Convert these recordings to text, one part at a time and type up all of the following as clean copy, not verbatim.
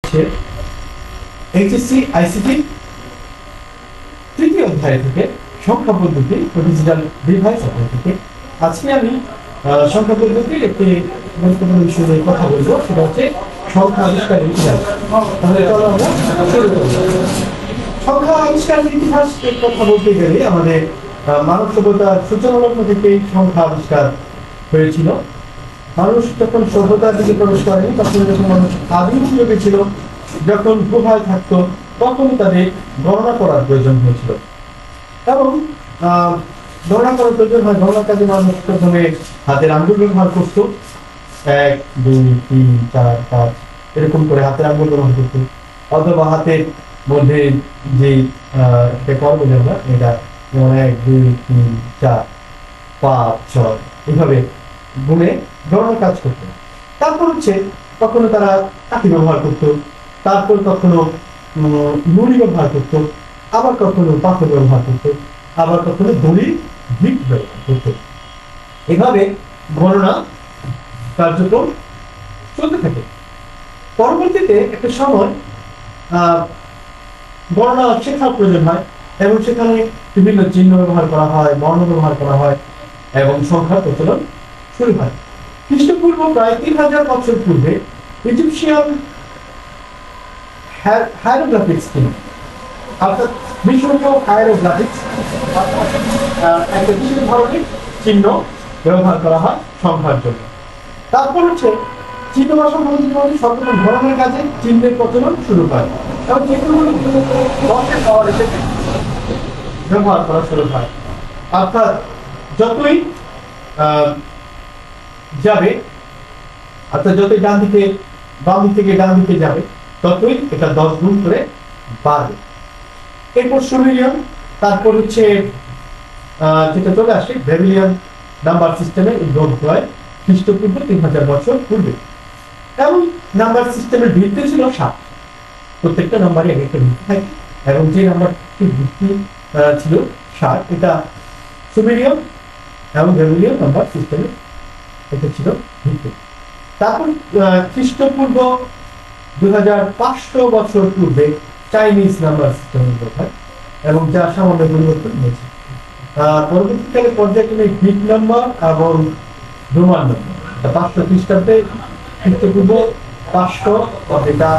হচ্ছে HSC ICT তৃতীয় অধ্যায় থেকে সংখ্যা পদ্ধতি ও ডিজিটাল ডিভাইস থেকে আজকে আমি সংখ্যা পদ্ধতির একটি গুরুত্বপূর্ণ বিষয় নিয়ে কথা বলবো, সেটা হচ্ছে সংখ্যা আবিষ্কারের ইতিহাস। তাহলে চলো আমরা শুরু করি। সংখ্যা আবিষ্কারের ইতিহাসের কথা বলতে গেলে আমাদের মানব সভ্যতার সূচনালগ্ন থেকে সংখ্যা আবিষ্কার হয়েছিল। মানুষ যখন সভ্যতার দিকে প্রবেশ করেনি, তখন যখন মানুষ আদিম যুগে ছিল, যখন গুহায় থাকতো, তখনই তাদের গণনা করার প্রয়োজন হয়েছিল। এবং গণনা করার প্রয়োজন হয়, গণনার কাজে মানুষ প্রথমে হাতের আঙ্গুল ব্যবহার করত। 1, 2, 3, 4, 5 এরকম করে হাতের আঙ্গুল ব্যবহার করত, অথবা হাতের মধ্যে যে কর্ম আমরা এটা যেমন 1, 2, 3, 4, 5, 6 এইভাবে গুণে গণনার কাজ করত। তারপর হচ্ছে কখনো তারা কাঠি ব্যবহার করত, তারপর কখনো নুড়ি ব্যবহার করত, আবার কখনো পাথর ব্যবহার করত, আবার কখনো দড়ির ভিট ব্যবহার করত। এভাবে গণনা কার্যক্রম চলতে থাকে। পরবর্তীতে একটা সময় গণনা শেখার প্রয়োজন হয় এবং সেখানে বিভিন্ন চিহ্ন ব্যবহার করা হয়, বর্ণ ব্যবহার করা হয় এবং সংখ্যার প্রচলন শুরু হয়। খ্রিস্টপূর্ব প্রায় 3000 বছর পূর্বে ইজিপশিয়ান হায়ারোগ্রাফিক্স টিম, অর্থাৎ মিশরীয় হায়ারোগ্রাফিক্স, একটা বিশেষ ধরনের চিহ্ন ব্যবহার করা হয় সংখ্যার জন্য। তারপর হচ্ছে চিহ্ন বা সংখ্যা পদ্ধতি সর্বপ্রথম গণনার কাজে চিহ্নের প্রচলন শুরু হয় এবং চিহ্নগুলো দশের পাওয়ার হিসেবে ব্যবহার করা শুরু হয়। অর্থাৎ যতই যাবে, অর্থাৎ যতই ডান দিকে বাম দিক থেকে ডান দিকে যাবে, ততই এটা 10 গুণ করে বাড়বে। এরপর সুমেরিয়ান, তারপর হচ্ছে যেটা চলে আসে ব্যাবিলিয়ান নাম্বার সিস্টেমের উদ্ভব হয় খ্রিস্টপূর্ব 3000 বছর পূর্বে। এবং নাম্বার সিস্টেমের ভিত্তি ছিল 7। প্রত্যেকটা নাম্বারই এক একটা ভিত্তি থাকে এবং যে নাম্বারটির ভিত্তি ছিল 7, এটা সুমেরিয়ান এবং ব্যাবিলিয়ান নাম্বার সিস্টেমের এটা ছিল ভিত্তি। তারপর খ্রিস্টপূর্ব 2500 বছর পূর্বে চাইনিজ নাম্বার সিস্টেম উদ্ভব হয় এবং যা সামান্য পরিবর্তন হয়েছে। পরবর্তীকালে পর্যায়ক্রমে গ্রিক নাম্বার এবং রোমান নাম্বার 500 খ্রিস্টাব্দে খ্রিস্টপূর্ব 500 এটা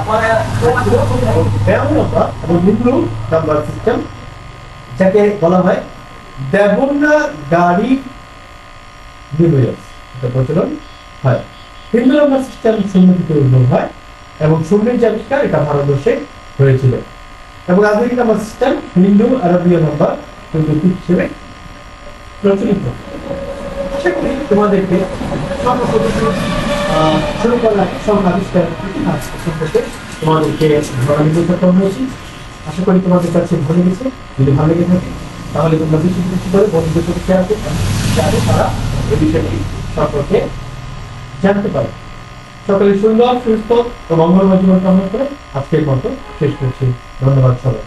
এবং হিব্রু নাম্বার সিস্টেম, যাকে বলা হয় দেবনাগরী লিপিয়াস, এটা প্রচলন হয়। হিন্দু নাম্বার সিস্টেম শূন্য থেকে উদ্ভব হয় এবং শূন্যের যে আবিষ্কার এটা ভারতবর্ষে হয়েছিল এবং আধুনিক নাম্বার সিস্টেম হিন্দু আরবীয় নাম্বার পদ্ধতি হিসেবে প্রচলিত। আশা করি তোমাদেরকে সংখ্যা পদ্ধতি শুরু করার সংখ্যা আবিষ্কার ইতিহাস সম্পর্কে তোমাদেরকে সক্ষম হয়েছি। আশা করি তোমাদের কাছে ভালো লেগেছে। যদি ভালো লেগে থাকে তাহলে তোমরা বেশি বেশি করে বন্ধুদের সাথে শেয়ার করবে, যাতে তারা এই বিষয়টি সম্পর্কে জানতে পারে। সকলে সুন্দর, সুস্থ ও মঙ্গলময় জীবন কামনা করে আজকের মতো শেষ করছি। ধন্যবাদ সবাই।